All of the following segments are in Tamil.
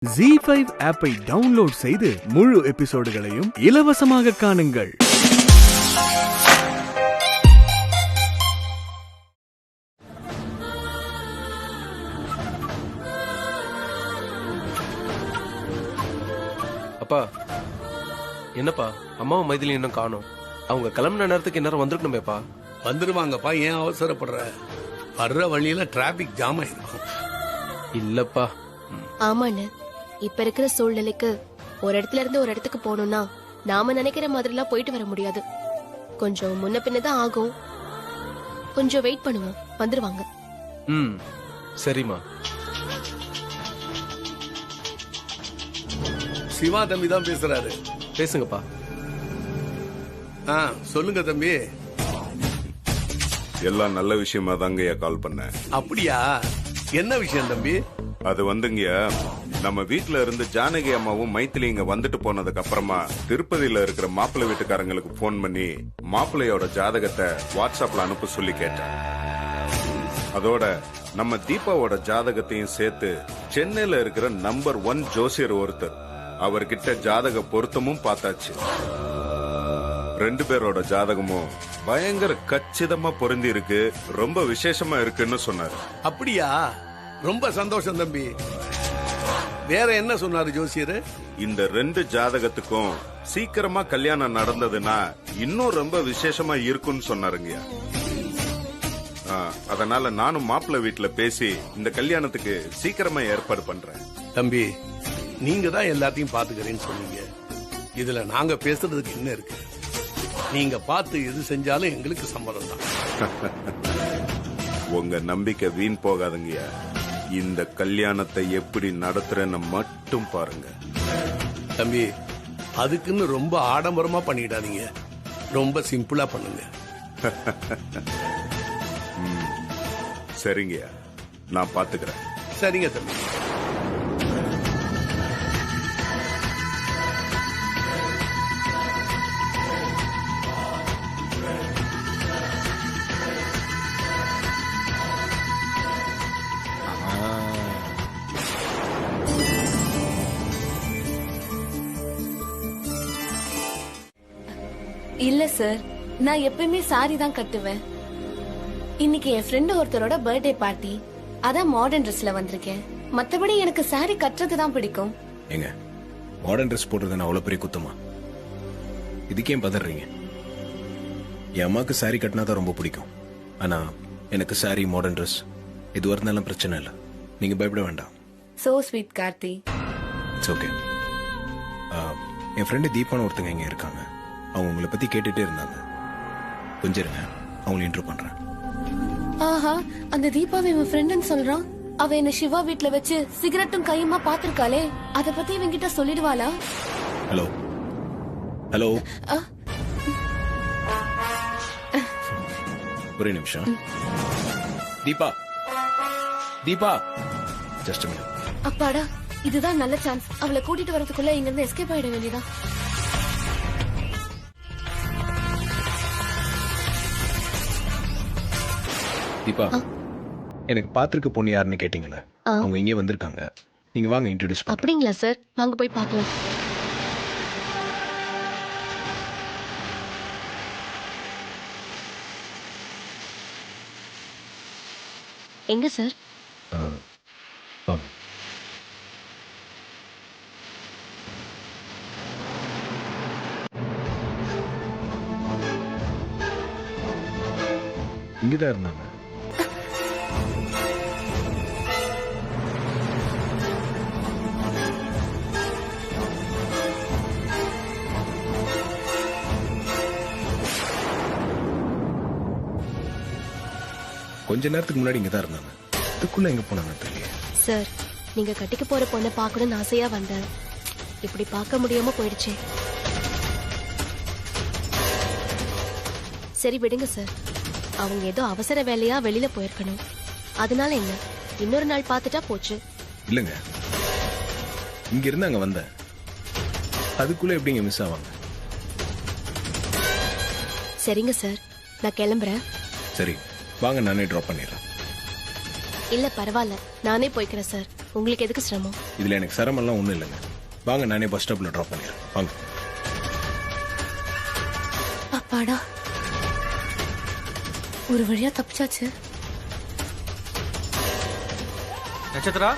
ZEE5 ஆப்பை டவுன்லோட் செய்து முழு எபிசோடுகளையும் இலவசமாக காணுங்கள். அப்பா, என்னப்பா அம்மாவும் மைதிலி இன்னும் காணோம். அவங்க கிளம்புன நேரத்துக்கு இந்நேரம் வந்துருக்கணுமேப்பா. வந்துருவாங்கப்பா, ஏன் அவசரப்படுற? வர்ற வழியில டிராபிக் ஜாம் ஆயிருக்கும். இல்லப்பா. ஆமாண்ண, இப்ப இருக்கிற சூழ்நிலைக்கு ஒரு இடத்துல இருந்து ஒரு இடத்துக்கு போகணும்னா நாம நினைக்கிற மாதிரி எல்லாம் போயிட்டு வர முடியாது. கொஞ்சம் முன்ன பின்னதான் ஆகும். கொஞ்சம் வெயிட் பண்ணுவோம், வந்துருவாங்க. ம், சரிம்மா. சிவா தம்பி தான் பேசுறாரு. பேசுங்கப்பா. சொல்லுங்க தம்பி. எல்லாம் நல்ல விஷயமா தாங்கய்யா கால் பண்ணேன். அப்படியா? என்ன விஷயம் தம்பி? அது வந்துங்கய்யா, நம்ம வீட்டுல இருந்து ஜானகி அம்மாவும் மைத்திலி இங்க வந்துட்டு போனதுக்கு அப்புறமா திருப்பதியில இருக்கிற மாப்பிள்ளை வீட்டுக்காரங்களுக்கு போன் பண்ணி மாப்பிள்ளையோட ஜாதகத்தை வாட்ஸ்அப்ல அனுப்ப சொல்லி கேட்டேன். அதோட நம்ம தீபாவோட ஜாதகத்தையும் சேர்த்து சென்னையில இருக்கிற நம்பர் 1 ஜோசியர் ஒருத்தர், அவர்கிட்ட ஜாதக பொருத்தமும் பார்த்தாச்சு. 2 பேரோட ஜாதகமும் பயங்கர கச்சிதமா பொருந்தி இருக்கு, ரொம்ப விசேஷமா இருக்குன்னு சொன்னாரு. அப்படியா? ரொம்ப சந்தோஷம் தம்பி. வேற என்ன சொன்னாரு ஜோசியர்? இந்த 2 ஜாதகத்துக்கும் சீக்கிரமா கல்யாணம் நடந்ததுன்னா இன்னும் ரொம்ப விசேஷமா இருக்கும்னு சொன்னாருங்கய்யா. அதனால நானும் மாப்பிள்ளை வீட்டுல பேசி இந்த கல்யாணத்துக்கு சீக்கிரமா ஏற்பாடு பண்றேன். தம்பி, நீங்க தான் எல்லாத்தையும் பாத்துக்கிறேன்னு சொன்னீங்க. இதுல நாங்க பேசுறதுக்கு என்ன இருக்கு? நீங்க பார்த்து எது செஞ்சாலும் எங்களுக்கு சம்மதம் தான். உங்க நம்பிக்கை வீண் போகாதுங்கய்யா. இந்த கல்யாணத்தை எப்படி நடத்துறேன்னு மட்டும் பாருங்க. தம்பி, அதுக்குன்னு ரொம்ப ஆடம்பரமா பண்ணிடாதீங்க, ரொம்ப சிம்பிளா பண்ணுங்க. சரிங்கய்யா, நான் பாத்துக்கிறேன். சரிங்க தம்பி. இல்ல சார், நான் எப்பயுமே சாரி தான் கட்டுவேன். இன்னைக்கு என் ஃப்ரெண்ட் ஒருத்தரோட பர்த்டே பார்ட்டி, அதான் மாடர்ன் ட்ரெஸ்ல வந்திருக்கேன். மத்தபடி எனக்கு சாரி கட்டுறது தான் பிடிக்கும். ஏங்க, மாடர்ன் ட்ரெஸ் போடுறது அவ்வளவு பெரிய குத்தமா? இதுக்கே பதறீங்க? என் அம்மாக்கு சாரி கட்டினா தான் ரொம்ப பிடிக்கும். ஆனா எனக்கு சாரி, மாடர்ன் ட்ரெஸ் எதுவா இருந்தாலும் பிரச்சனை இல்லை. நீங்க பயப்பட வேண்டாம். So sweet Karthi. It's okay. என் ஃப்ரெண்டு தீபான்னு ஒருத்தங்க இங்க இருக்காங்க. அவங்க உங்களை பத்தி கேட்டுட்டே இருந்தாங்க. கொஞ்சம் இருங்க, அவங்களை இன்ட்ரோ பண்றேன். ஆஹா, அந்த தீபாவை இவன் ஃப்ரெண்ட்னு சொல்றான். அவ என்ன சிவா வீட்ல வச்சு சிகரெட்டும் கையுமா பாத்திருக்காளே, அத பத்தி இவங்கிட்ட சொல்லிடுவாளா? ஹலோ ஹலோ, ஒரே நிமிஷம். Deepa, Deepa, just minute. அப்பாடா, இதுதான் நல்ல சான்ஸ். அவளை கூட்டிட்டு வரதுக்குள்ள இங்க இருந்து எஸ்கேப் ஆயிட வேண்டியதா. தீபா, எனக்கு பாத்திருக்க பொண்ணு யாருன்னு கேட்டீங்களே, அவங்க இங்கே வந்திருக்காங்க. நீங்க வாங்க, இன்ட்ரோடியூஸ் பண்ணுங்க. அப்படிங்களா சார்? வாங்க போய் பார்க்கலாம். எங்க சார்? வாங்க. இங்கதான் இருந்தாங்க. கொஞ்ச நேரத்துக்கு முன்னாடி இங்கதான் இருந்தாங்க. அதுக்குள்ள எங்க போனாங்க தெரியல. சார், நீங்க கட்டிக்க போற பொண்ணை பார்க்கணும்னு ஆசையா வந்தேன். இப்படி பார்க்க முடியாம போயிடுச்சே. சரி விடுங்க சார். அவங்க ஏதோ அவசர வேலையா வெளியில போயிருக்கணும். அதனால என்ன, இன்னொரு நாள் பார்த்துட்டா போச்சு. இல்லங்க, இங்க இருந்து அங்க வந்தேன். அதுக்குள்ள எப்படிங்க மிஸ் ஆவாங்க? சரிங்க சார், நான் கிளம்புறேன். சரி வாங்க, நானே டிராப் பண்ணிடுறேன். இல்ல பரவாயில்ல, நானே போய்க்கிறேன் சார். உங்களுக்கு எதுக்கு சிரமம்? இதுல எனக்கு சிரமம்லாம் ஒண்ணும் இல்லைங்க. வாங்க, நானே பஸ் ஸ்டாப்ல டிராப் பண்ணிடுறேன். வாங்க. அப்பாடா, ஒரு வழியா தப்பிச்சாச்சு. நட்சத்திரா,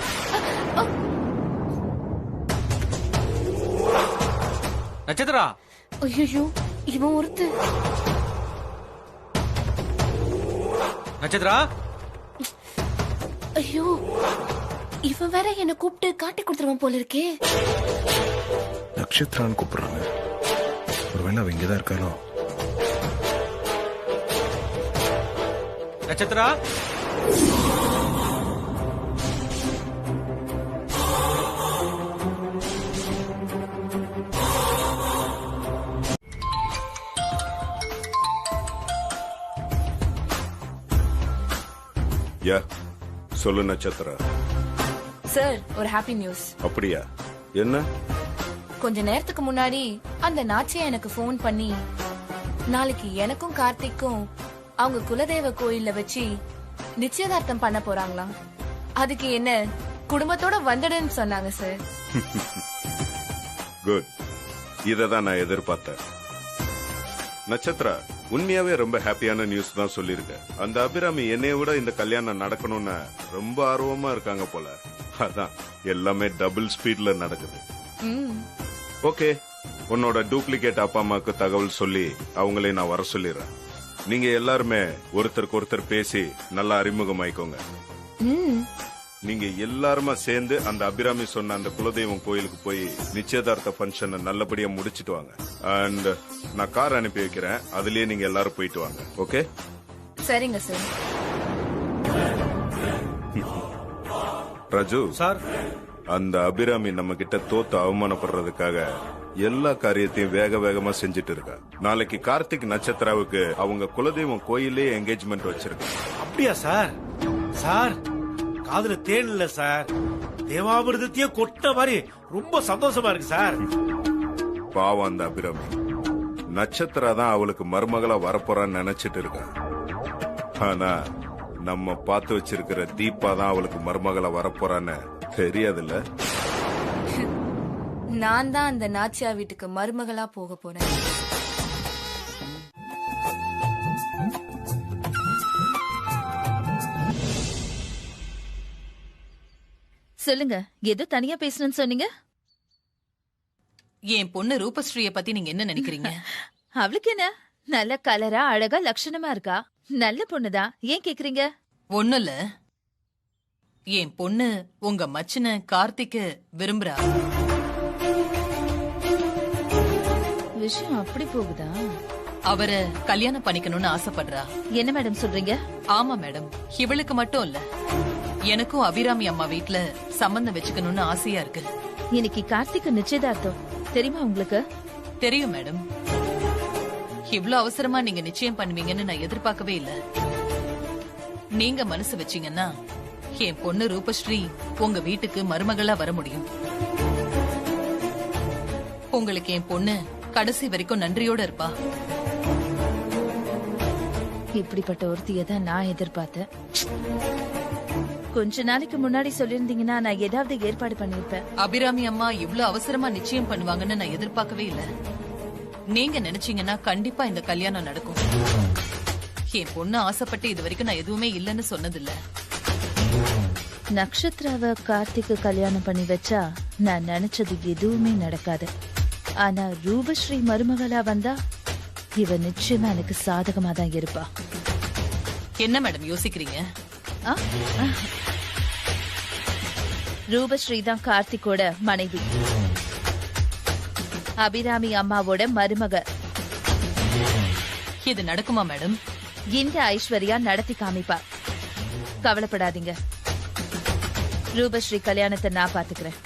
நட்சத்திரா. ஐயோ, இவன் ஒருத்து. நட்சத்திரா, ஐயோ, இவன் வேற என்ன கூப்பிட்டு காட்டி கொடுத்துருவான் போல இருக்கே. நட்சத்திரான்னு கூப்பிடுறாங்க. ஒருவேளை அவ இங்கதான் இருக்காளோ? நட்சத்திரா. யா, சொல்லு நட்சத்திரா. சார், ஒரு ஹாப்பி நியூஸ். அப்படியா? என்ன? கொஞ்ச நேரத்துக்கு முன்னாடி அந்த நாச்சியா எனக்கு ஃபோன் பண்ணி நாளைக்கு எனக்கும் கார்த்திக்கும் அவங்க குலதெய்வ கோயில்ல வச்சு நிச்சயதார்த்தம் பண்ண போறாங்களாம். அதுக்கு என்ன குடும்பத்தோட வந்துடுன்னு சொன்னாங்க சார். குட். இததான் நான் எதிர்பார்த்தேன். நட்சத்திரா, உண்மையாவே ரொம்ப ஹாப்பியான நியூஸ் தான் சொல்லிருக்க. அந்த அபிராமி என்னைய விட இந்த கல்யாணம் நடக்கணும்னு ரொம்ப ஆர்வமா இருக்காங்க போல. அதான் எல்லாமே டபுள் ஸ்பீட்ல நடக்குது. ஓகே, உன்னோட டூப்ளிகேட் அப்பா அம்மாக்கு தகவல் சொல்லி அவங்களே நான் வர சொல்லிடுறேன். நீங்க எல்லாருமே ஒருத்தருக்கு ஒருத்தர் பேசி நல்லா அறிமுகமாயிக்கோங்க. நீங்க எல்லாருமா சேர்ந்து அந்த அபிராமி சொன்ன அந்த குலதெய்வம் கோயிலுக்கு போய் நிச்சயதார்த்த ஃபங்க்ஷனை நல்லபடியா முடிச்சிட்டு வாங்க. அண்ட் நான் கார் அனுப்பி வைக்கிறேன், அதுலயே நீங்க எல்லாரும் போயிட்டு வாங்க. ஓகே? சரிங்க சார். ராஜு சார், அந்த அபிராமி நம்ம கிட்ட தோத்து அவமானப்படுறதுக்காக எல்லா காரியத்தையும் வேக வேகமா செஞ்சுட்டு இருக்கா. நாளைக்கு கார்த்திக் நட்சத்திராவுக்கு அவங்க குலதெய்வம் கோயிலே என்கேஜ்மெண்ட் வச்சிருக்க. அப்படியா சார்? சார், காதுல தேன் இல்ல சார், தேவாமிர்தத்தையே கொட்ட மாதிரி ரொம்ப சந்தோஷமா இருக்கு சார். பாவம் அந்த அபிராமி. நட்சத்திரா தான் அவளுக்கு மருமகளா வரப்போறான்னு நினைச்சிட்டு இருக்கா. ஆனா நம்ம பார்த்து வச்சிருக்கிற தீபா தான் அவளுக்கு மருமகளா வரப்போறான்னு தெரியாதுல்ல. நான் தான் அந்த நாச்சியா வீட்டுக்கு மருமகளா போக போறேன். சொல்லுங்க, ஏதோ தனியா பேசணும்னு சொன்னீங்க. என் பொண்ணு ரூபஸ்ரீய பத்தி நீங்க என்ன நினைக்கிறீங்க? அவளுக்கு என்ன, நல்ல கலரா அழகா லட்சணமா இருக்கா. நல்ல பொண்ணுதான். ஏன் கேக்குறீங்க? ஒண்ணும் இல்ல, என் பொண்ணு உங்க மச்சின கார்த்திக்க விரும்புறா. விஷயம் அப்படி போகுதா? அவரை கல்யாணம் பண்ணிக்கணும்னு ஆசைப்படுறா. என்ன மேடம் சொல்றீங்க? ஆமா மேடம், இவளுக்கு மட்டும் இல்ல, எனக்கும் அபிராமி அம்மா வீட்ல சம்பந்தம் வச்சுக்கணும்னு ஆசையா இருக்கு. இன்னைக்கு கார்த்திக் நிச்சயதார்த்தம், தெரியுமா உங்களுக்கு? தெரியும் மேடம். இவ்ளோ அவசரமா நீங்க நிச்சயம் பண்ணுவீங்கன்னு நான் எதிர்பார்க்கவே இல்ல. நீங்க மனசு வச்சீங்கன்னா என் பொண்ணு ரூபஸ்ரீ உங்க வீட்டுக்கு மருமகளா வர முடியும். உங்களுக்கு என் பொண்ணு கடைசி வரைக்கும் நன்றியோட இருப்பா. இப்படிப்பட்ட ஒருத்திய தான் நான் எதிர்பார்த்தேன். கொஞ்ச நாளைக்கு முன்னாடி சொல்லிருந்தீங்கன்னா நான் ஏதாவது ஏற்பாடு பண்ணிருப்பேன். அபிராமி அம்மா இவ்ளோ அவசரமா நிச்சயம் பண்ணுவாங்கன்னு நான் எதிர்பார்க்கவே இல்ல. நீங்க நினைச்சீங்கன்னா கண்டிப்பா இந்த கல்யாணம் நடக்கும். என் பொண்ணு ஆசைப்பட்டு இது வரைக்கும் நான் எதுவுமே இல்லன்னு சொன்னதில்ல. நட்சத்திராவ கார்த்திக்கு கல்யாணம் பண்ணி வச்சா நான் நினைச்சது எதுவுமே நடக்காது. ஆனா ரூபஸ்ரீ மருமகளா வந்தா இவ நிச்சயமா எனக்கு சாதகமா தான் இருப்பா. என்ன மேடம் யோசிக்கிறீங்க? ஆ? ரூபஸ்ரீ தான் கார்த்திக்கோட மனைவி, அபிராமி அம்மாவோட மருமக. இது நடக்குமா மேடம்? இந்த ஐஸ்வர்யா நடத்தி காமிப்பா. கவலைப்படாதீங்க, ரூபஸ்ரீ கல்யாணத்தை நான் பாத்துக்கிறேன்.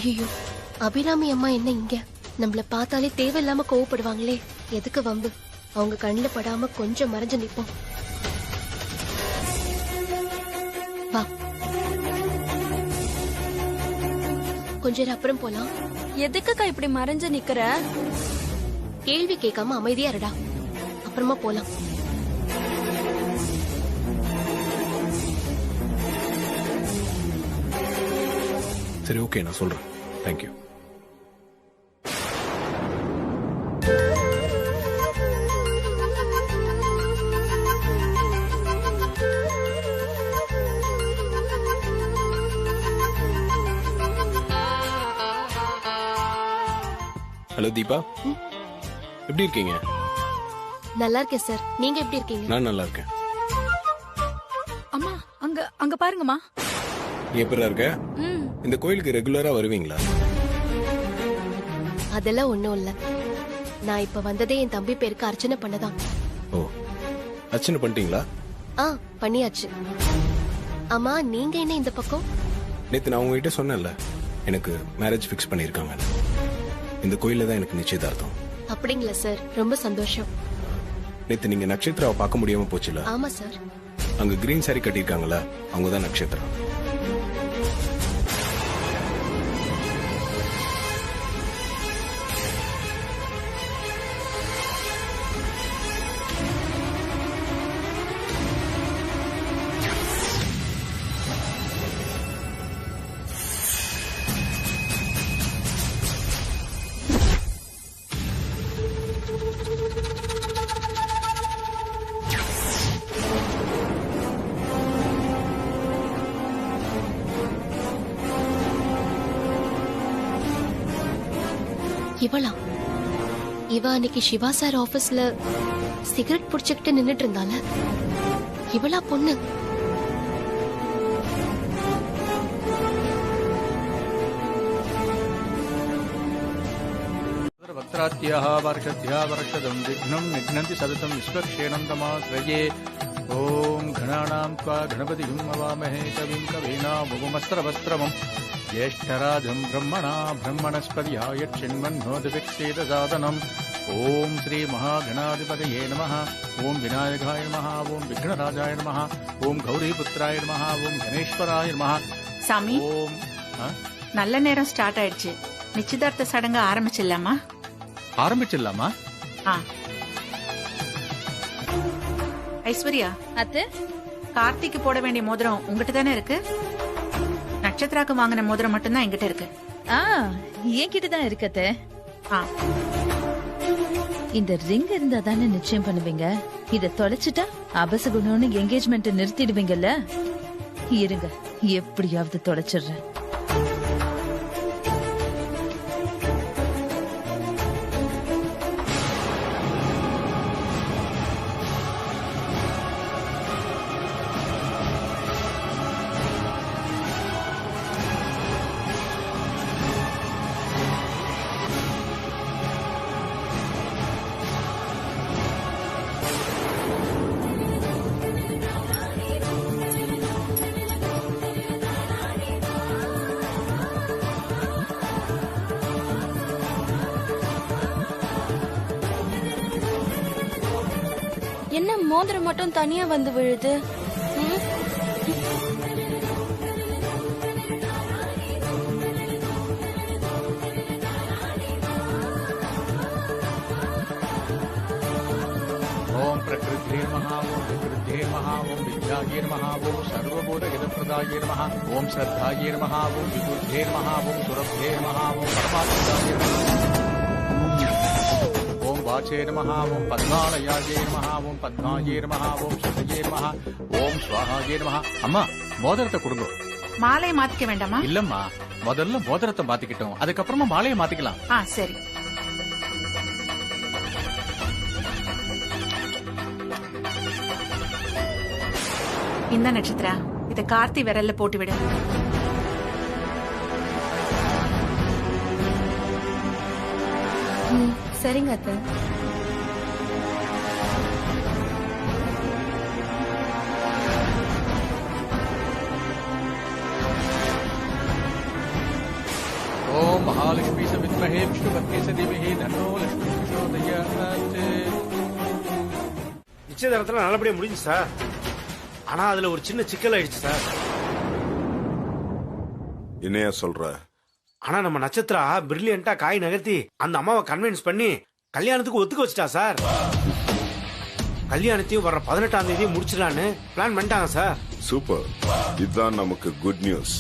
ஐயோ, அபிராமி அம்மா என்ன இங்க? நம்மள பார்த்தாலே தேவையில்லாம கோவப்படுவாங்களே. எதுக்கு வம்பு? அவங்க கண்ணுல படாம கொஞ்சம் மறைஞ்சு நிப்போம். வா, கொஞ்ச நேரம் அப்புறம் போலாம். எதுக்குக்கா இப்படி மறைஞ்சு நிக்கிற? கேள்வி கேட்காம அமைதியா இருடா, அப்புறமா போலாம். சரி, ஓகே, நான் சொல்றேன். தேங்க்யூ. ஹலோ தீபா, எப்படி இருக்கீங்க? நல்லா இருக்கேன் சார், நீங்க எப்படி இருக்கீங்க? நான் நல்லா இருக்கேன். அம்மா, அங்க அங்க பாருங்கம்மா. நீ எப்படா இருக்க? இந்த கோயிலுக்கு ரெகுலரா வருவீங்களா? அதெல்லாம் ஒண்ணும் இல்ல. நான் இப்ப வந்ததே என் தம்பி பேருக்கு அர்ச்சனை பண்ணதான். ஓ, அர்ச்சனை பண்ணிட்டீங்களா? பண்ணியாச்சு. ஆமா, நீங்க என்ன இந்த பக்கம்? நேத்து நான் உங்ககிட்ட சொன்னேன்ல, எனக்கு மேரேஜ் ஃபிக்ஸ் பண்ணிருக்காங்க. இந்த கோயில்ல தான் எனக்கு நிச்சயதார்த்தம். அப்படிங்களா சார், ரொம்ப சந்தோஷம். நேத்து நீங்க நட்சத்திராவை பார்க்க முடியாம போச்சுல? ஆமா சார். அங்க கிரீன் சாரி கட்டிருக்காங்களா, அவங்க தான் நட்சத்திரா. இவளா? இவ அன்னைக்கு சிவா சார் ஆபீஸ்ல சிகரெட் புடிச்சுக்கிட்டு நின்னுட்டு இருந்தால, இவளா பொண்ணு? भद्रात्याः वर्षद्या वर्षदं विघ्नं निघ्नन्ति सततं विश्वक्षेणं तमाश्रये। ॐ गणानां त्वा गणपतिं हवामहे कविं कवीनामुपमस्त्रवस्त्रमं ज्येष्ठराजं ब्रह्मणा ब्रह्मणस्पतिहाय चिन्मन्नोदभिक्षेदसादनम्। ॐ श्रीमहागणाधिपतये नमः। ॐ विनायकाय नमः। ॐ विघ्नराजाय नमः। ॐ गौरीपुत्राय नमः। ॐ गणेश्वराय नमः। சாமி, ஓம் நல்ல நேரம் ஸ்டார்ட் ஆயிடுச்சு. நிச்சயதார்த்த சடங்கு ஆரம்பிச்சிடலாமா? ஆரம்பிச்சிடலாமா? ஐஸ்வர்யா, அத்து, கார்த்திக்கு போட வேண்டிய மோதிரம் உங்ககிட்ட தானே இருக்கு? நட்சத்திராக்கு வாங்கின மோதிரம் மட்டும்தான் என்கிட்ட இருக்கு. என்கிட்ட தான் இருக்கத்தே. இந்த ரிங் இருந்தா தானே நிச்சயம் பண்ணுவீங்க. இத தொலைச்சிட்டா அபசகுணம்னு என்கேஜ்மெண்ட் நிறுத்திடுவீங்கல்ல. இருங்க, எப்படியாவது தொலைச்சிடுறேன். என்ன மோதிரம் மட்டும் தனியா வந்து விழுது? ओम प्रकृते नमः। ओम विकृते नमः। ओम विद्याये नमः। ओम सर्वबोधहितप्रदाये नमः। ओम श्रद्धाये नमः। ओम विबुद्धे नमः। ओम सुरभ्ये नमः। ओम परमात्मदाये नमः। ओम वाचे नमः। ओम पद्मालयाये नमः। ओम पद्माये नमः। ओम शतये नमः। ओम स्वाहाये नमः। அம்மா, மோதிரத்தை கொடுங்க. மாலையை மாத்திக்க வேண்டாமா? இல்லம்மா, முதல்ல மோதிரத்தை மாத்திக்கிட்டோம், அதுக்கப்புறமா மாலையை மாத்திக்கலாம். சரி. இந்த நட்சத்திரா, இத கார்த்தி விரல்ல போட்டு விடு. சரிங்க அத்தை. विद्महे विष्णुपत्नी च धीमहि तन्नो लक्ष्मी प्रचोदयात्. நிச்சயதார்த்தம் நல்லபடியா முடிஞ்சு சார். ஆனா அதுல ஒரு சின்ன சிக்கல் ஆயிடுச்சு சார். என்னையா சொல்ற? ஆனா நம்ம நட்சத்திரா பிரில்லியண்டா காய் நகர்த்தி அந்த அம்மாவை கன்வின்ஸ் பண்ணி கல்யாணத்துக்கு ஒத்துக்க வச்சுட்டா சார். கல்யாணத்தையும் வர 18ஆம் தேதி முடிச்சிடலான்னு பிளான் பண்ணிட்டாங்க சார். சூப்பர், இதுதான் நமக்கு குட் நியூஸ்.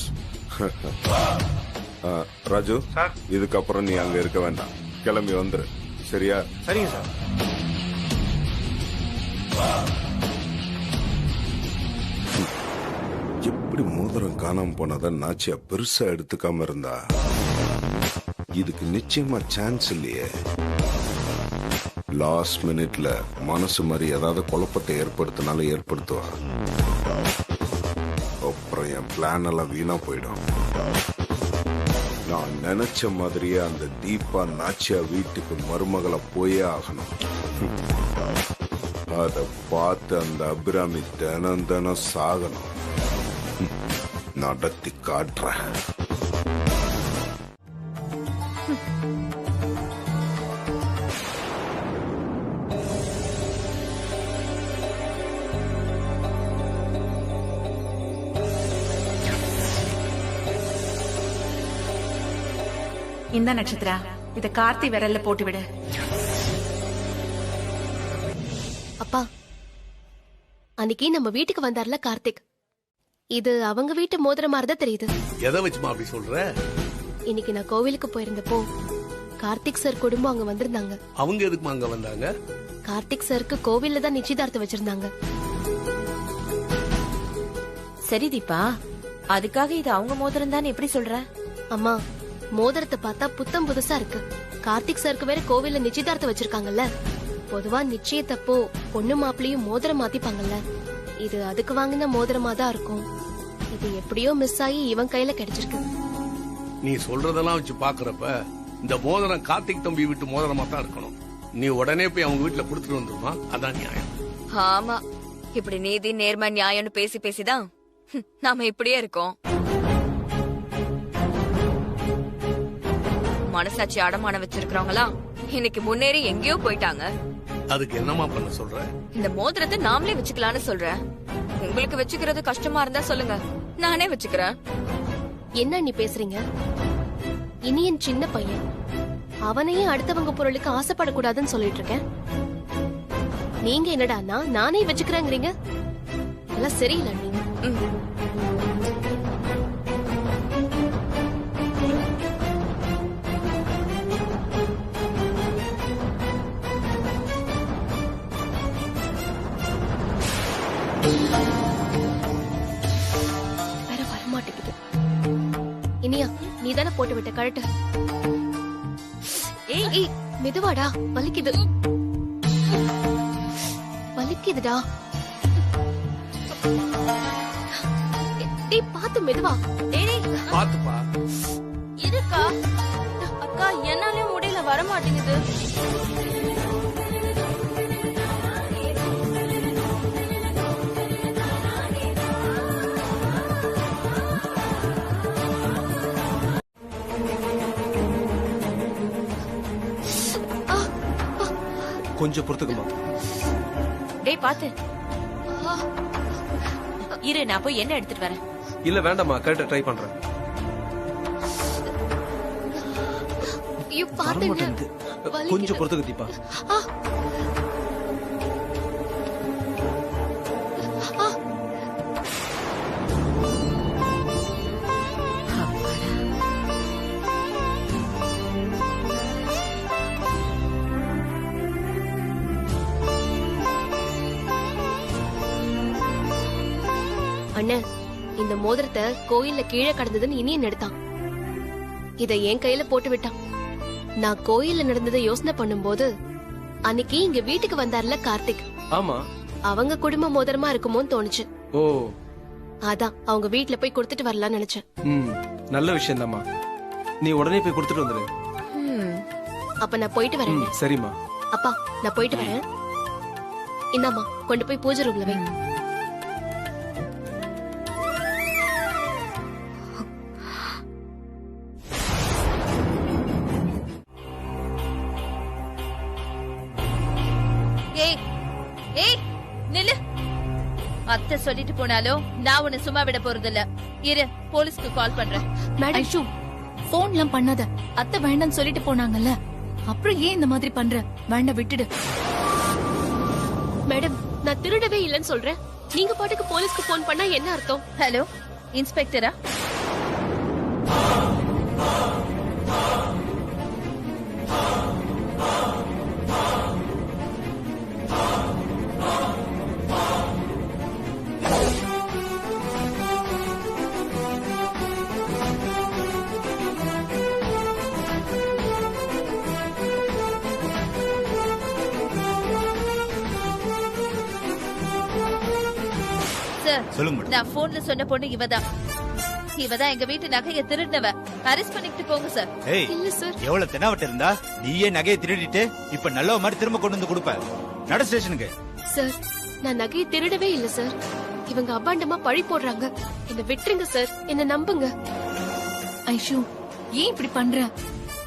ராஜு சார், இதுக்கப்புறம் நீ அங்க இருக்க வேண்டாம், கிளம்பி வந்துரு. சரியா? சரிங்க சார். எப்படி மோதிரம் காணாம போனத நாச்சியா பெருசா எடுத்துக்காம இருந்தா, இதுக்கு நிச்சயமா சான்ஸ் இல்லையே. லாஸ்ட் மினிட்ல மனசு மாதிரி ஏதாவது குழப்பத்தை ஏற்படுத்தினாலும் ஏற்படுத்துவா. அப்புறம் என் பிளான் எல்லாம் வீணா போயிடும். நான் நினைச்ச மாதிரியே அந்த தீபா நாச்சியா வீட்டுக்கு மருமகளை போயே ஆகணும். அத பார்த்து அந்த அபிராமி தினம் தினம் சாகணும். நடத்தி காட்டுறேன். இந்த நட்சத்திரா இத கார்த்தி விரல்ல போட்டு விடு. அப்பா, அன்னைக்கு நம்ம வீட்டுக்கு வந்தார்ல கார்த்திக், இது அவங்க வீட்டு மோதிரம் மாதிரிதான் தெரியுது. எதை வச்சுமா அப்படி சொல்ற? இன்னைக்கு நான் கோவிலுக்கு போயிருந்தப்போ கார்த்திக் சார் குடும்பம் அங்க வந்திருந்தாங்க. அவங்க எதுக்குமா அங்க வந்தாங்க? கார்த்திக் சாருக்கு கோவில்ல தான் நிச்சயதார்த்தம் வச்சிருந்தாங்க. சரி தீபா, அதுக்காக இது அவங்க மோதிரம் தான் எப்படி சொல்ற? அம்மா, மோதிரத்தை பார்த்தா புத்தம் புதுசா இருக்கு. கார்த்திக் சாருக்கு வேற கோவில்ல நிச்சயதார்த்தம் வச்சிருக்காங்கல்ல. பொதுவா நிச்சயத்தப்போ பொண்ணு மாப்பிளையும் மோதிரம் மாத்திப்பாங்கல்ல. இது அதுக்கு வாங்கின மோதிரமா தான் இருக்கும். இது எப்படியோ மிஸ் ஆகி இவன் கையில கிடைச்சிருக்கு. நீ சொல்றதெல்லாம் வச்சு பாக்குறப்ப இந்த மோதிரம் கார்த்திக் தம்பி வீட்டு மோதிரமா தான் இருக்கணும். நீ உடனே போய் அவங்க வீட்டுல கொடுத்துட்டு வந்துருமா, அதான் நியாயம். ஆமா, இப்படி நீதி நேர்மை நியாயம்னு பேசி பேசிதான் நாம இப்படியே இருக்கோம். மனசாட்சி அடமான வச்சிருக்கிறவங்களா இன்னைக்கு முன்னேறி எங்கேயோ போயிட்டாங்க. அதுக்கு என்னமா பண்ண சொல்ற? இந்த மோதிரத்தை நாமளே வச்சுக்கலான்னு சொல்றேன். உங்களுக்கு வச்சுக்கிறது கஷ்டமா இருந்தா சொல்லுங்க, நானே வச்சுக்கிறேன். என்ன நீ பேசுறீங்க? இனியன் சின்ன பையன், அவனையே அடுத்தவங்க பொருளுக்கு ஆசைப்படக்கூடாதுன்னு சொல்லிட்டு இருக்கேன். நீங்க என்னடான்னா நானே வச்சுக்கிறேங்கிறீங்க. எல்லாம் சரியில்லை நீங்க. வேற வரமாட்டேங்குது. இனியா, நீ தானே போட்டு விட்ட கழட்டு. ஏய், மெதுவாடா, வலிக்குது. வலிக்குதுடா. டேய், பாத்து மெதுவா. பாத்துப்பா. இருக்கா அக்கா, என்னாலே முடியல, வர மாட்டேங்குது. கொஞ்சம் பொறுத்துக்குமா. டேய் பாத்து இரு, நான் போய் என்ன எடுத்துட்டு வரேன். இல்ல வேண்டாமா, கரெக்டா ட்ரை பண்றேன். ஐயோ, பாத்துங்க. கொஞ்சம் பொறுத்துக்கு தீபா. அண்ணன், இந்த மோதிரத்தை கோயில்ல கீழே கடந்ததுன்னு இனியன் எடுத்தான். இத என் கையில போட்டு விட்டான். நான் கோயில்ல நடந்ததை யோசனை பண்ணும்போது அன்னைக்கு இங்க வீட்டுக்கு வந்தார்ல கார்த்திக், ஆமா, அவங்க குடும்ப மோதிரமா இருக்குமோன்னு தோணுச்சு. ஓ, அதான் அவங்க வீட்டுல போய் கொடுத்துட்டு வரலாம்னு நினைச்சேன். நல்ல விஷயம் தான்மா. நீ உடனே போய் கொடுத்துட்டு வந்துரு. அப்ப நான் போயிட்டு வரேன். சரிம்மா. அப்பா, நான் போயிட்டு வரேன். இந்தாம்மா, கொண்டு போய் பூஜை ரூம்ல வை. ஏய் ஏய் நில்லு. அத்தை சொல்லிட்டு போனாலும் நான் உன்னை சும்மா விட போறதில்ல. இரு, போலீஸ்க்கு கால் பண்றேன். மேடம் ஐஷு போன்லாம் பண்ணாத. அத்தை வேண்டாம்னு சொல்லிட்டு போனாங்கல்ல, அப்புறம் ஏன் இந்த மாதிரி பண்ற? வேண்டாம், விட்டுடு. மேடம், நான் திருடவே இல்லைன்னு சொல்றேன். நீங்க பாட்டுக்கு போலீஸ்க்கு போன் பண்ணா என்ன அர்த்தம்? ஹலோ, இன்ஸ்பெக்டரா? சொல்லுங்க. நான் போன்ல சொன்ன பொண்ணு இவதான். இவதான் எங்க வீட்டு நகையை திருடினவ. அரெஸ்ட் பண்ணிட்டு போங்க சார். ஏய், எவ்வளவு தெனாவட்ட இருந்தா நீயே நகையை திருடிட்டு இப்ப நல்ல மாதிரி திரும்ப கொண்டு வந்து கொடுப்ப. நட ஸ்டேஷனுக்கு. சார், நான் நகையை திருடவே இல்ல சார். இவங்க அபாண்டமா பழி போடுறாங்க. என்ன விட்டுருங்க சார், என்ன நம்புங்க. ஐஷு, ஏன் இப்படி பண்ற?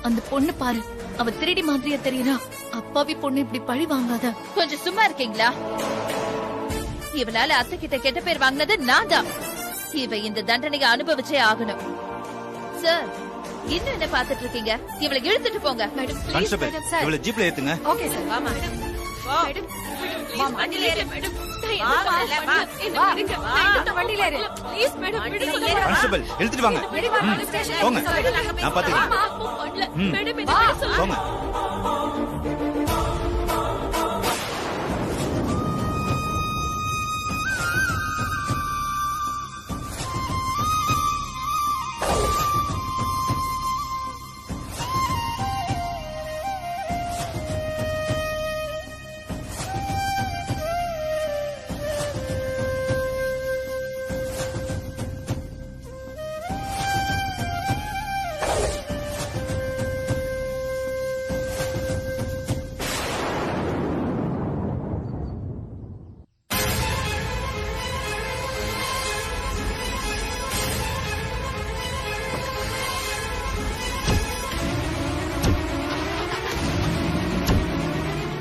அந்த பொண்ணு பாரு, அவ திருடி மாதிரியா தெரியறா. அப்பாவி பொண்ணு இப்படி பழி வாங்காத. கொஞ்சம் சும்மா இருக்கீங்களா? இவளால அத்தை கிட்ட கெட்ட பேர் வாங்கினது நான் தான். இவ இந்த தண்டனையை அனுபவிச்சே ஆகணும். சார், இன்னும் என்ன பாத்துட்டு இருக்கீங்க? இவளை இழுத்துட்டு போங்க. கான்ஸ்டபிள், இவளை ஜீப்ல ஏத்துங்க. Okay sir. வாமா மேடம். மேடம், வா வண்டில ஏறு மேடம். வா வா வா. இந்த வண்டில ஏறு. ப்ளீஸ் மேடம், விடுங்க. கான்ஸ்டபிள், இழுத்துட்டு வாங்க. போங்க, நான் பாத்துக்கிறேன். மேடம், போங்க.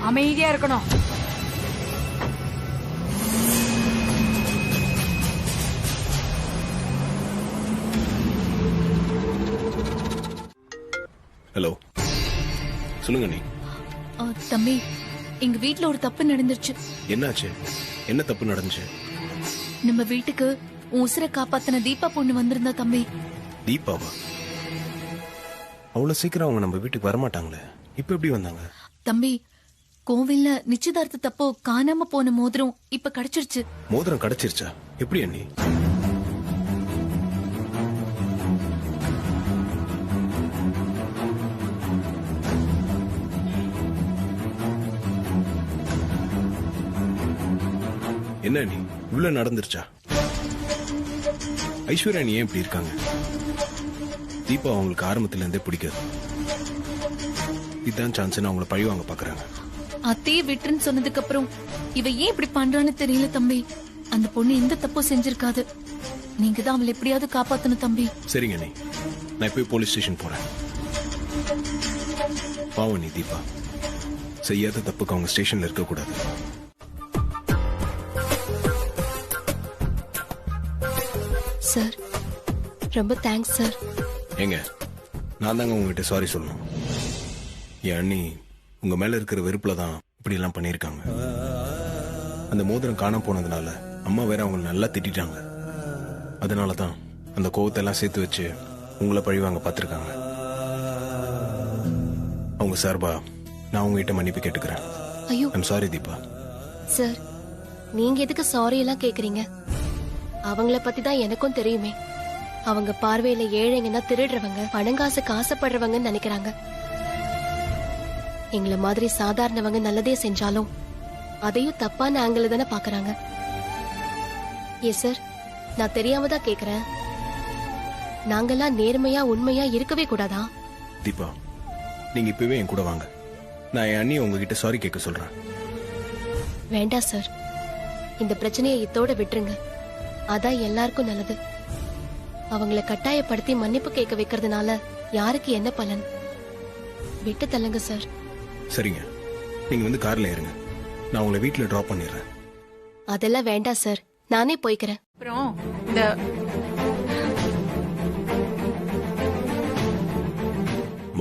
அமைதியா இருக்கணும். ஹலோ, சொல்லுங்க நீ. தம்பி, எங்க வீட்ல ஒரு தப்பு நடந்துருச்சு. என்னாச்சு? என்ன தப்பு நடந்துச்சு? நம்ம வீட்டுக்கு உன் உசுரை காப்பாத்தின தீபா பொண்ணு வந்திருந்தா தம்பி. தீபாவா? அவ்வளவு சீக்கிரம் அவங்க நம்ம வீட்டுக்கு வரமாட்டாங்களே, இப்ப எப்படி வந்தாங்க? தம்பி, கோவில்ல நிச்சயதார்த்தப்போ காணாம போன மோதிரம் இப்ப கிடைச்சிருச்சு. மோதிரம் கிடைச்சிருச்சா? எப்படி அண்ணி? என்ன அண்ணி, இவ்வளவு நடந்துருச்சா? ஐஸ்வர்யா நீ ஏன் இப்படி இருக்காங்க? தீபா அவங்களுக்கு ஆரம்பத்துல இருந்தே பிடிக்காது. இதுதான் சான்ஸ் அவங்கள பழி வாங்க பாக்குறாங்க. அத்தையே விட்டுன்னு சொன்னதுக்கு அப்புறம் இவ ஏன் இப்படி பண்றான்னு தெரியல தம்பி. அந்த பொண்ணு எந்த தப்பும் செஞ்சிருக்காது. நீங்க தான் அவளை எப்படியாவது காப்பாத்தணும் தம்பி. சரிங்க நீ, நான் இப்ப போலீஸ் ஸ்டேஷன் போறேன். பாவம் நீ தீபா, செய்யாத தப்புக்கு அவங்க ஸ்டேஷன்ல இருக்க கூடாது. சார், ரொம்ப தேங்க்ஸ் சார். ஏங்க, நான் தாங்க உங்ககிட்ட சாரி சொல்லணும். என் அண்ணி உங்க மேல இருக்கிற வெறுப்புல தான் இப்படி எல்லாம் பண்ணிருக்காங்க. அந்த மோதிரம் காணாம போனதுனால அம்மா வேற அவங்க நல்லா திட்டாங்க. அதனாலதான் அந்த கோவத்தை எல்லாம் சேர்த்து வச்சு உங்களை பழிவாங்க பார்த்திருக்காங்க. அவங்க சார்பா நான் உங்ககிட்ட மன்னிப்பு கேட்டுக்கிறேன். ஐயோ, ஐம் சாரி தீபா. சார், நீங்க எதுக்கு சாரி எல்லாம் கேக்குறீங்க? அவங்கள பத்தி தான் எனக்கும் தெரியுமே. அவங்க பார்வையில ஏழைங்கன்னா திருடுறவங்க, பணங்காசுக்கு ஆசைப்படுறவங்கன்னு நினைக்கிறாங்க. எங்களை மாதிரி சாதாரணவங்க நல்லதே செஞ்சாலும் அதையும் தப்பான ஆங்கிள் தானே பாக்குறாங்க. ஏ சார், நான் தெரியாம தான் கேக்குறேன். நாங்கெல்லாம் நேர்மையா உண்மையா இருக்கவே கூடாதா? தீபா, நீங்க இப்பவே என் கூட வாங்க. நான் என் அண்ணியை உங்ககிட்ட சாரி கேட்க சொல்றேன். வேண்டாம் சார், இந்த பிரச்சனையை இத்தோட விட்டுருங்க. அதான் எல்லாருக்கும் நல்லது. அவங்கள கட்டாயப்படுத்தி மன்னிப்பு கேட்க வைக்கிறதுனால யாருக்கு என்ன பலன்? விட்டு தள்ளுங்க சார். சரிங்க, நீங்க வந்து கார்ல ஏறுங்க. நான் உங்களை வீட்டுல டிராப் பண்ணிடுறேன். அதெல்லாம் வேண்டாம் சார், நானே போய்க்கிறேன். அப்புறம் இந்த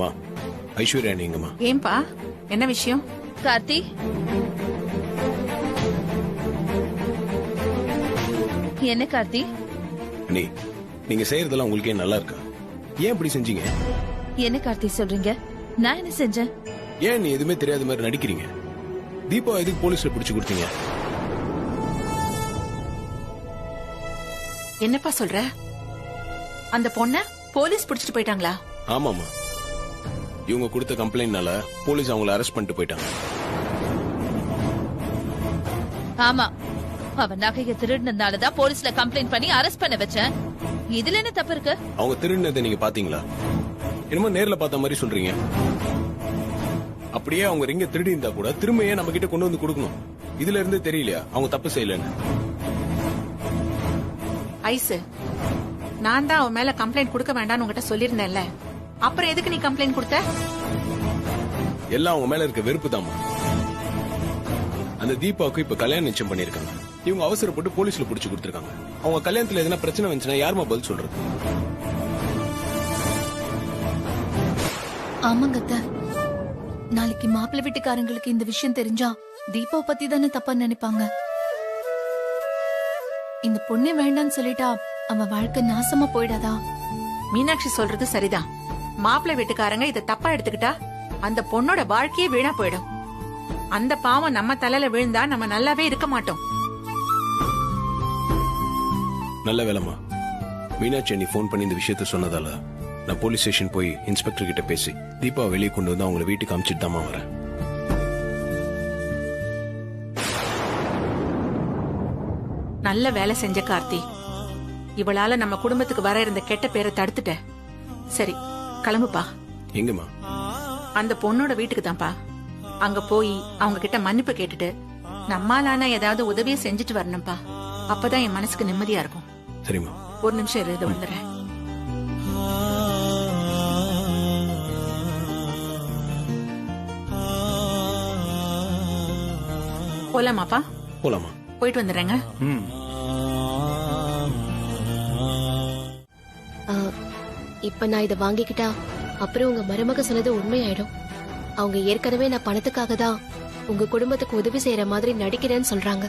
மா, ஐஸ்வர்யா நீங்கம்மா. ஏன்பா, என்ன விஷயம்? கார்த்தி, என்ன கார்த்தி? நீங்க செய்யறதெல்லாம் உங்களுக்கே நல்லா இருக்கா? ஏன் இப்படி செஞ்சீங்க? என்ன கார்த்தி சொல்றீங்க? நான் என்ன செஞ்சேன்? ஏன் நீ எதுவுமே தெரியாத மாதிரி நடிக்கிறீங்க? தீபா எதுக்கு போலீஸ்ல பிடிச்சு கொடுத்தீங்க? என்னப்பா சொல்ற? அந்த பொண்ண போலீஸ் பிடிச்சிட்டு போயிட்டாங்களா? ஆமாமா, இவங்க கொடுத்த கம்ப்ளைண்ட்னால போலீஸ் அவங்கள அரெஸ்ட் பண்ணிட்டு போயிட்டாங்க. ஆமா, அவன் நகையை திருடினதுனாலதான் போலீஸ்ல கம்ப்ளைண்ட் பண்ணி அரெஸ்ட் பண்ண வச்சேன். இதுல என்ன தப்பு இருக்கு? அவங்க திருடினதை நீங்க பாத்தீங்களா? என்னமோ நேர்ல பார்த்த மாதிரி சொல்றீங்க. அப்படியே அவங்க ரிங்க திருடி இருந்தா கூட திரும்ப ஏன் நம்ம கிட்ட கொண்டு வந்து கொடுக்கணும்? இதுல இருந்து தெரியலையா அவங்க தப்பு செய்யலன்னு? ஐசு, நான் தான் அவன் மேல கம்ப்ளைண்ட் கொடுக்க வேண்டாம்னு உங்ககிட்ட சொல்லியிருந்தேன்ல, அப்புறம் எதுக்கு நீ கம்ப்ளைண்ட் கொடுத்த? எல்லாம் அவங்க மேல இருக்க வெறுப்பு தாமா. அந்த தீபாவுக்கு இப்ப கல்யாணம் நிச்சயம் பண்ணிருக்காங்க. இவங்க அவசரப்பட்டு போலீஸ்ல புடிச்சு கொடுத்திருக்காங்க. அவங்க கல்யாணத்துல எதனா பிரச்சனை வந்துச்சுன்னா யாருமா பதில் சொல்றது? ஆமாங்க அத்தை, நாளைக்கு மாப்பிள்ளை வீட்டுக்காரங்களுக்கு இந்த விஷயம் தெரிஞ்சா தீபாவை பத்தி தானே தப்பா நினைப்பாங்க. இந்த பொண்ணே வேண்டான்னு சொல்லிட்டா அவன் வாழ்க்கை நாசமா போயிடாதா? மீனாட்சி சொல்றது சரிதான். மாப்பிள்ளை வீட்டுக்காரங்க இதை தப்பா எடுத்துக்கிட்டா அந்த பொண்ணோட வாழ்க்கையே வீணா போயிடும். அந்த பாவம் நம்ம தலையில விழுந்தா நம்ம நல்லாவே இருக்க மாட்டோம். நல்ல வேலைமா, மீனாட்சி நீ போன் பண்ணி இந்த விஷயத்த சொன்னதால நான் போலீஸ் ஸ்டேஷன் போய் இன்ஸ்பெக்டர் கிட்ட பேசி தீபா வெளியே கொண்டு வந்து அவங்களை வீட்டுக்கு அனுப்பிச்சிட்டு தாமா வரேன். நல்ல வேலை செஞ்ச கார்த்தி. இவளால நம்ம குடும்பத்துக்கு வர இருந்த கெட்ட பேரை தடுத்துட்ட. சரி, கிளம்புப்பா. எங்கம்மா? அந்த பொண்ணோட வீட்டுக்கு தான்ப்பா. அங்க போய் அவங்க கிட்ட மன்னிப்பு கேட்டுட்டு நம்மாலான ஏதாவது உதவியை செஞ்சுட்டு வரணும்பா. அப்பதான் என் மனசுக்கு நிம்மதியா இருக்கும். சரிம்மா. ஒரு நிமிஷம் இரு, வந்துடுறேன். போலாமாப்பா? போலாமா? போயிட்டு வந்துடுறேங்க. இப்ப நான் இதை வாங்கிக்கிட்டா அப்புறம் உங்க மருமக சொன்னது உண்மையாயிடும். அவங்க ஏற்கனவே நான் பணத்துக்காக தான் உங்க குடும்பத்துக்கு உதவி செய்யற மாதிரி நடிக்கிறேன்னு சொல்றாங்க.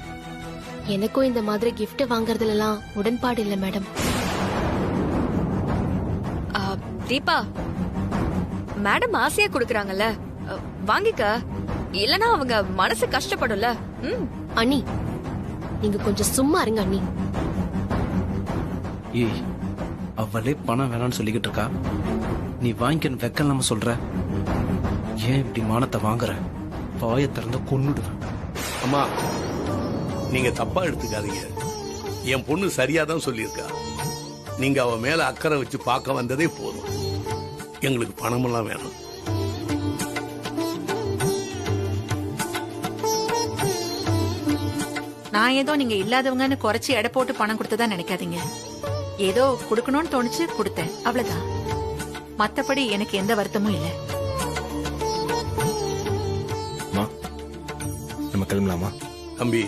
எனக்கும் இந்த மாதிரி கிஃப்ட் வாங்கறதுல எல்லாம் உடன்பாடு இல்ல மேடம். தீபா, மேடம் ஆசையா குடுக்கறாங்கல்ல, வாங்கிக்க. இல்லனா அவங்க மனசு கஷ்டப்படும்ல. அண்ணி, நீங்க கொஞ்சம் சும்மா இருங்க அண்ணி. ஏய், அவளே பணம் வேணாம்னு சொல்லிக்கிட்டு இருக்கா, நீ வாங்கிக்கன்னு வெக்கம் இல்லாம சொல்ற. ஏன் இப்படி மானத்தை வாங்குற? வாயை திறந்த கொன்னுடுவேன். அம்மா, நீங்க தப்பா எடுத்துக்காதீங்க. என் பொண்ணு சரியாதான் சொல்லியிருக்கா. நீங்க அவ மேல அக்கறை வச்சு பார்க்க வந்ததே போதும். எங்களுக்கு பணமெல்லாம் வேணும். நான் ஏதோ நீங்க இல்லாதவங்கன்னு குறைச்சி எடை போட்டு பணம் கொடுத்ததா நினைக்காதீங்க. ஏதோ கொடுக்கணும்னு தோணுச்சு, கொடுத்தேன், அவ்வளவுதான். மத்தபடி எனக்கு எந்த வருத்தமும் இல்லை. நம்ம கிளம்பலாமா? தம்பி,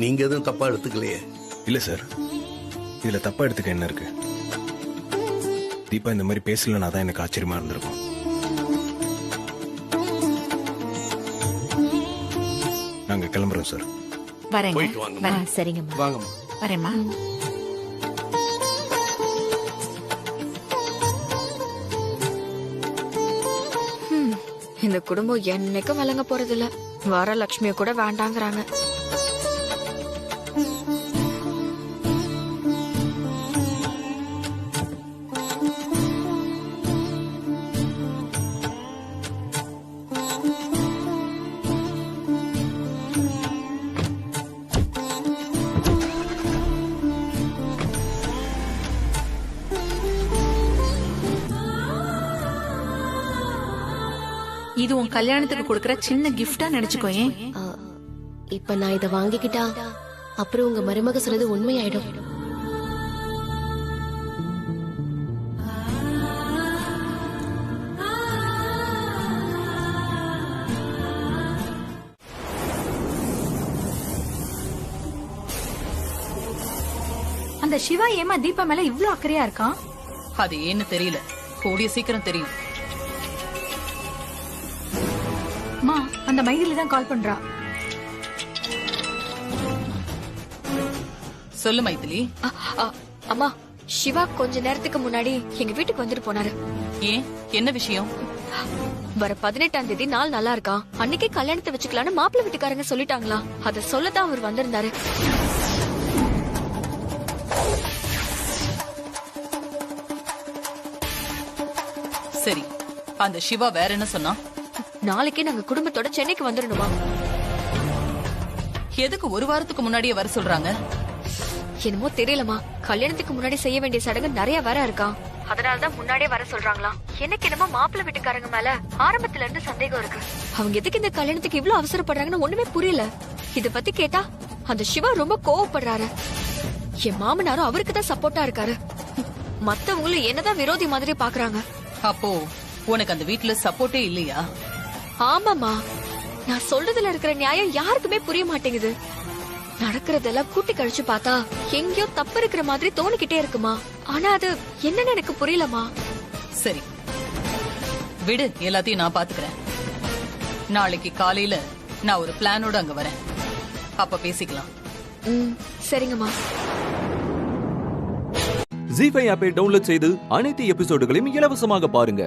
நீங்க எதுவும் தப்பா எடுத்துக்கலையே? இல்ல சார், இதுல தப்பா எடுத்துக்க என்ன இருக்கு? தீபா இந்த மாதிரி பேசலன்னா தான் எனக்கு ஆச்சரியமா இருந்திருக்கும். நாங்க கிளம்புறோம் சார். வரேங்க. போயிட்டு வாங்க. சரிங்கம்மா. வாங்கம்மா. வரேம்மா. இந்த குடும்பம் என்னைக்கும் விளங்க போறதில்ல. வரலட்சுமிய கூட வேண்டாங்கிறாங்க. இது உன் கல்யாணத்துக்கு கொடுக்கற சின்ன கிஃப்டா நினைச்சுக்கோயே. இப்ப நான் இதை வாங்கிக்கிட்டா அப்புறம் உங்க மருமக சொன்னது உண்மையாயிடும். அந்த சிவா ஏமா தீபா மேல இவ்ளோ அக்கறையா இருக்கான்? அது ஏன்னு தெரியல, கூடிய சீக்கிரம் தெரியும். மா, அந்த மைதிலி தான் கால் பண்றா. சொல்லு மைதிலி. அம்மா, சிவா கொஞ்ச நேரத்துக்கு முன்னாடி எங்க வீட்டுக்கு வந்துட்டு போனாரு. ஏன், என்ன விஷயம்? வர 18ஆம் தேதி நாள் நல்லா இருக்கா, அன்னைக்கே கல்யாணத்தை வச்சுக்கலான்னு மாப்பிள்ளை வீட்டுக்காரங்க சொல்லிட்டாங்களா, அத சொல்லதான் அவர் வந்திருந்தாரு. சரி, அந்த சிவா வேற என்ன சொன்னா? நாளைக்கே நாங்க குடும்பத்தோட சென்னைக்கு வந்துடணுமா? எதுக்கு ஒரு வாரத்துக்கு முன்னாடியே வர சொல்றாங்க? என்னமோ தெரியலமா, கல்யாணத்துக்கு முன்னாடி செய்ய வேண்டிய சடங்கு நிறைய வர இருக்கா, அதனாலதான் முன்னாடியே வர சொல்றாங்களா. எனக்கு என்னமோ மாப்பிள்ளை வீட்டுக்காரங்க மேல ஆரம்பத்துல இருந்து சந்தேகம் இருக்கு. அவங்க எதுக்கு இந்த கல்யாணத்துக்கு இவ்ளோ அவசரப்படுறாங்கன்னு ஒண்ணுமே புரியல. இத பத்தி கேட்டா அந்த சிவா ரொம்ப கோவப்படுறாரு. என் மாமனாரும் அவருக்கு தான் சப்போர்ட்டா இருக்காரு. மத்தவங்களும் என்னதான் விரோதி மாதிரி பாக்குறாங்க. அப்போ உனக்கு அந்த வீட்டுல சப்போர்ட்டே இல்லையா? ஆமாமா, நான் சொல்றதுல இருக்கிற நியாயம் யாருக்குமே புரிய மாட்டேங்குது. நடக்கிறதெல்லாம் கூட்டி கழிச்சு பார்த்தா எங்கேயோ தப்பு இருக்கிற மாதிரி தோணிக்கிட்டே இருக்குமா, ஆனா அது என்னன்னு எனக்கு புரியலமா. சரி விடு, எல்லாத்தையும் நான் பாத்துக்கிறேன். நாளைக்கு காலையில நான் ஒரு பிளானோட அங்க வரேன், அப்ப பேசிக்கலாம். சரிங்கம்மா. ஜீ5 ஆப்பை டவுன்லோட் செய்து அனைத்து எபிசோடுகளையும் இலவசமாக பாருங்க.